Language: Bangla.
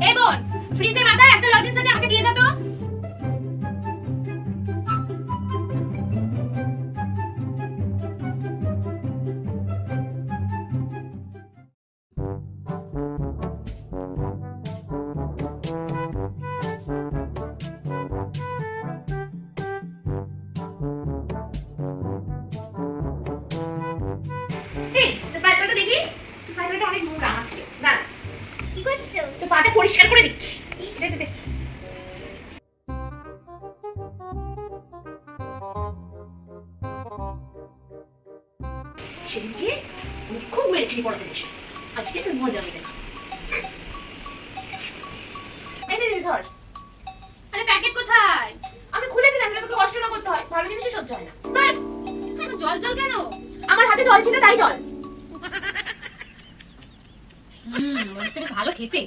এই বোন, ফ্রিজের মাথায় একটা লজেন্স আছে, আমাকে দিয়ে যা তো। এই তোর পায়খানাটা দেখি, তোর পায়খানাটা অনেক নোংরা আমার থেকে। দাঁড়া, কি করছো? তোর পাটা পরিষ্কার করে দিচ্ছি। দে দে দে। সেদিনকে আমি খুব মেরেছি পড়াতে বসে, আজকে তোর মজা আমি দেখা। এই দিদি ধর। আরে প্যাকেট কোথায়? আমি খুলে দিলাম, এটা তোকে কষ্ট না করতে হয়, ভালো জিনিসই সহ্য হয় না। বাট জল জল কেন? আমার হাতে জল ছিল তাই জল। মনস্টার ভালো খেতে।